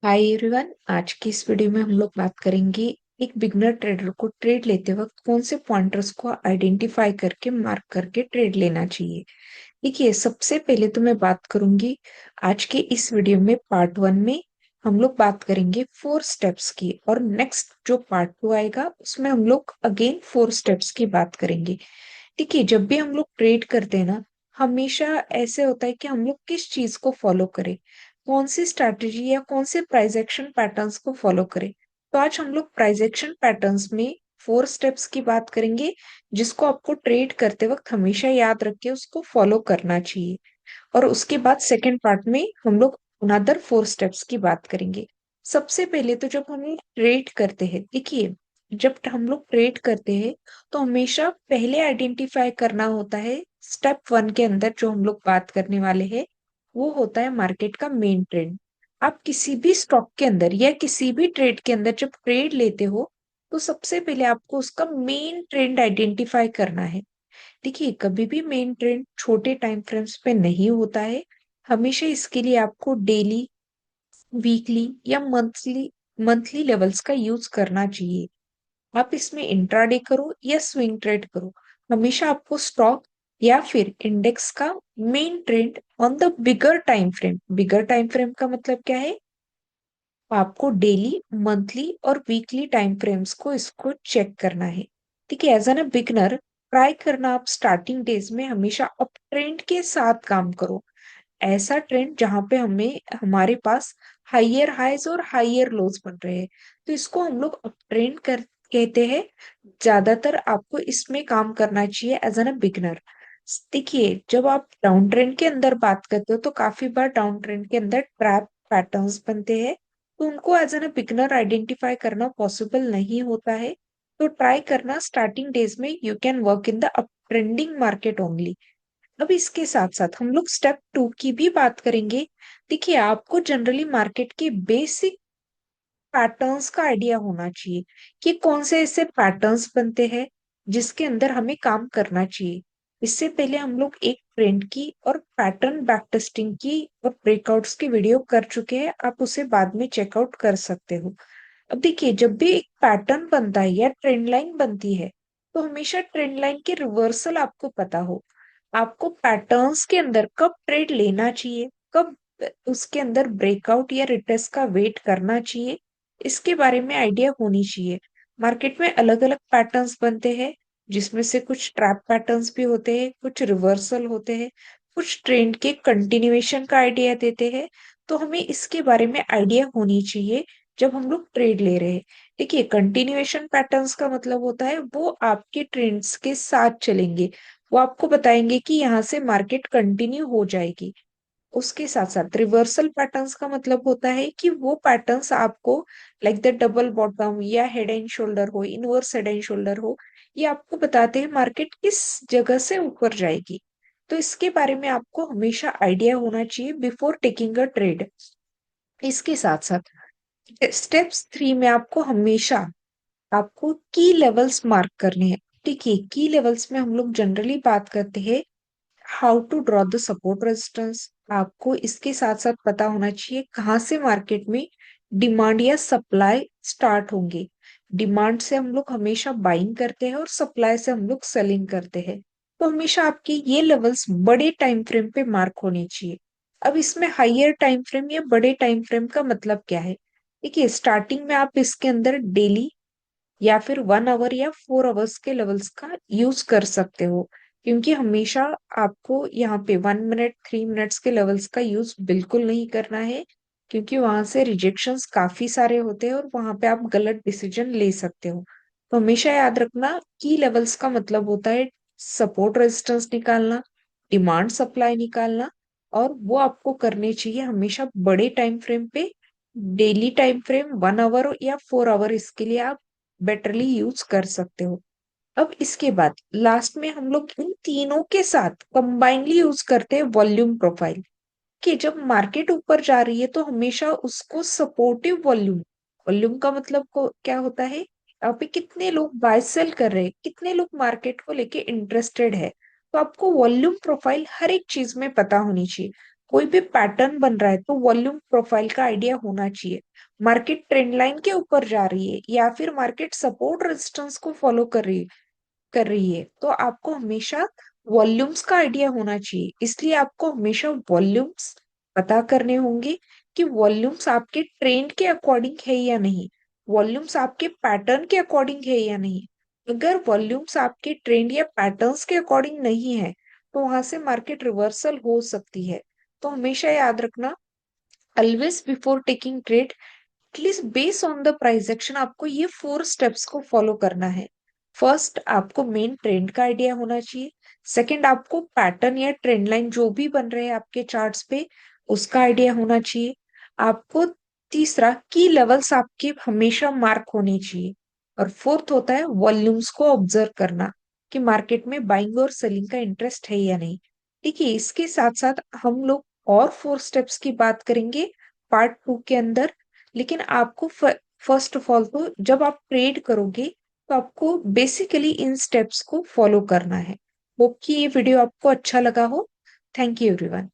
Hi everyone. आज की इस वीडियो में हम लोग बात करेंगे एक बिगनर ट्रेडर को ट्रेड लेते वक्त कौन से पॉइंटर्स को आइडेंटिफाई करके मार्क करके ट्रेड लेना चाहिए। देखिए, सबसे पहले तो मैं बात करूंगी आज के इस वीडियो में पार्ट वन में हम लोग बात करेंगे 4 स्टेप्स की, और नेक्स्ट जो पार्ट टू आएगा उसमें हम लोग अगेन 4 स्टेप्स की बात करेंगे। देखिए, जब भी हम लोग ट्रेड करते हैं ना, हमेशा ऐसे होता है कि हम लोग किस चीज को फॉलो करें, कौन सी स्ट्रैटेजी या कौन से प्राइस एक्शन पैटर्न्स को फॉलो करें। तो आज हम लोग प्राइस एक्शन पैटर्न्स में 4 स्टेप्स की बात करेंगे, जिसको आपको ट्रेड करते वक्त हमेशा याद रख के उसको फॉलो करना चाहिए। और उसके बाद सेकेंड पार्ट में हम लोग अनदर 4 स्टेप्स की बात करेंगे। सबसे पहले तो जब हम ट्रेड करते हैं, देखिए, जब हम लोग ट्रेड करते हैं तो हमेशा पहले आइडेंटिफाई करना होता है। स्टेप वन के अंदर जो हम लोग बात करने वाले हैं वो होता है मार्केट का मेन ट्रेंड। आप किसी भी स्टॉक के अंदर या किसी भी ट्रेड के अंदर जब ट्रेड लेते हो तो सबसे पहले आपको उसका मेन ट्रेंड आइडेंटिफाई करना है। देखिए, कभी भी मेन ट्रेंड छोटे टाइम फ्रेम्स पे नहीं होता है। हमेशा इसके लिए आपको डेली, वीकली या मंथली मंथली लेवल्स का यूज करना चाहिए। आप इसमें इंट्राडे करो या स्विंग ट्रेड करो, हमेशा आपको स्टॉक या फिर इंडेक्स का main trend on the bigger time frame का मतलब क्या है? आपको डेली, मंथली और वीकली टाइम फ्रेम्स को इसको चेक करना है। ठीक है, as an a beginner try करना आप स्टार्टिंग डेज में हमेशा अप ट्रेंड के साथ काम करो। ऐसा ट्रेंड जहां पे हमें हमारे पास हाइयर हाइज और हाइयर लोज बन रहे हैं, तो इसको हम लोग अप ट्रेंड कर कहते हैं। ज्यादातर आपको इसमें काम करना चाहिए एज एन अ बिगनर। देखिए, जब आप डाउन ट्रेंड के अंदर बात करते हो तो काफी बार डाउन ट्रेंड के अंदर ट्रैप पैटर्न्स बनते हैं, तो उनको as an a beginner identify करना पॉसिबल नहीं होता है। तो ट्राई करना स्टार्टिंग डेज में you can work in the up trending market only. अब इसके साथ साथ हम लोग स्टेप टू की भी बात करेंगे। देखिए, आपको जनरली मार्केट के बेसिक पैटर्न्स का आइडिया होना चाहिए कि कौन से ऐसे पैटर्न्स बनते हैं जिसके अंदर हमें काम करना चाहिए। इससे पहले हम लोग एक ट्रेंड की और पैटर्न बैक टेस्टिंग की और ब्रेकआउट्स की वीडियो कर चुके हैं, आप उसे बाद में चेकआउट कर सकते हो। अब देखिए, जब भी एक पैटर्न बनता है या ट्रेंड लाइन बनती है तो हमेशा ट्रेंड लाइन के रिवर्सल आपको पता हो। आपको पैटर्न्स के अंदर कब ट्रेड लेना चाहिए, कब उसके अंदर ब्रेकआउट या रिटेस्ट का वेट करना चाहिए, इसके बारे में आइडिया होनी चाहिए। मार्केट में अलग अलग पैटर्न्स बनते हैं, जिसमें से कुछ ट्रैप पैटर्न्स भी होते हैं, कुछ रिवर्सल होते हैं, कुछ ट्रेंड के कंटिन्यूएशन का आइडिया देते हैं। तो हमें इसके बारे में आइडिया होनी चाहिए जब हम लोग ट्रेड ले रहे हैं। देखिए, कंटिन्यूएशन पैटर्न्स का मतलब होता है वो आपके ट्रेंड्स के साथ चलेंगे, वो आपको बताएंगे कि यहाँ से मार्केट कंटिन्यू हो जाएगी। उसके साथ साथ रिवर्सल पैटर्न्स का मतलब होता है कि वो पैटर्न्स आपको, लाइक द डबल बॉटम या हेड एंड शोल्डर हो, इनवर्स हेड एंड शोल्डर हो, ये आपको बताते हैं मार्केट किस जगह से ऊपर जाएगी। तो इसके बारे में आपको हमेशा आइडिया होना चाहिए बिफोर टेकिंग अ ट्रेड। इसके साथ साथ स्टेप्स थ्री में आपको की लेवल्स मार्क करने हैं। देखिए, की लेवल्स में हम लोग जनरली बात करते हैं how to draw the support resistance. आपको इसके साथ साथ पता होना चाहिए कहाँ से मार्केट में डिमांड या सप्लाई स्टार्ट होंगे। डिमांड से हम लोग हमेशा बाइंग करते हैं और सप्लाई से हम लोग सेलिंग करते हैं। तो हमेशा आपके ये लेवल्स बड़े टाइम फ्रेम पे मार्क होने चाहिए। अब इसमें हाइयर टाइम फ्रेम या बड़े टाइम फ्रेम का मतलब क्या है? देखिए, स्टार्टिंग में आप इसके अंदर डेली या फिर 1 आवर या 4 आवर्स के लेवल्स का यूज कर सकते हो, क्योंकि हमेशा आपको यहाँ पे 1 मिनट 3 मिनट्स के लेवल्स का यूज बिल्कुल नहीं करना है, क्योंकि वहां से रिजेक्शंस काफी सारे होते हैं और वहां पे आप गलत डिसीजन ले सकते हो। तो हमेशा याद रखना की लेवल्स का मतलब होता है सपोर्ट रेजिस्टेंस निकालना, डिमांड सप्लाई निकालना, और वो आपको करने चाहिए हमेशा बड़े टाइम फ्रेम पे। डेली टाइम फ्रेम 1 आवर या 4 आवर, इसके लिए आप बेटरली यूज कर सकते हो। अब इसके बाद लास्ट में हम लोग इन तीनों के साथ कंबाइनली यूज करते हैं वॉल्यूम प्रोफाइल। कि जब मार्केट ऊपर जा रही है तो हमेशा उसको सपोर्टिव वॉल्यूम, वॉल्यूम का मतलब को क्या होता है, यहाँ पे कितने लोग बाय सेल कर रहे हैं, कितने लोग मार्केट को लेके इंटरेस्टेड है। तो आपको वॉल्यूम प्रोफाइल हर एक चीज में पता होनी चाहिए। कोई भी पैटर्न बन रहा है तो वॉल्यूम प्रोफाइल का आइडिया होना चाहिए। मार्केट ट्रेंड लाइन के ऊपर जा रही है या फिर मार्केट सपोर्ट रेजिस्टेंस को फॉलो कर रही है तो आपको हमेशा वॉल्यूम्स का आइडिया होना चाहिए। इसलिए आपको हमेशा वॉल्यूम्स पता करने होंगे कि वॉल्यूम्स आपके ट्रेंड के अकॉर्डिंग है या नहीं, वॉल्यूम्स आपके पैटर्न के अकॉर्डिंग है या नहीं। अगर वॉल्यूम्स आपके ट्रेंड या पैटर्न्स के अकॉर्डिंग नहीं है तो वहां से मार्केट रिवर्सल हो सकती है। तो हमेशा याद रखना, always before taking trade at least base on the price action आपको ये 4 स्टेप्स को फॉलो करना है। फर्स्ट, आपको मेन ट्रेंड का आइडिया होना चाहिए। सेकंड, आपको पैटर्न या ट्रेंड लाइन जो भी बन रहे हैं आपके चार्ट्स पे उसका आइडिया होना चाहिए। आपको तीसरा, की लेवल्स आपके हमेशा मार्क होने चाहिए। और फोर्थ होता है वॉल्यूम्स को ऑब्जर्व करना कि मार्केट में बाइंग और सेलिंग का इंटरेस्ट है या नहीं। ठीक है, इसके साथ साथ हम लोग और 4 स्टेप्स की बात करेंगे पार्ट 2 के अंदर। लेकिन आपको फर्स्ट ऑफ ऑल तो जब आप ट्रेड करोगे तो आपको बेसिकली इन स्टेप्स को फॉलो करना है। होप कि ये वीडियो आपको अच्छा लगा हो। Thank you everyone.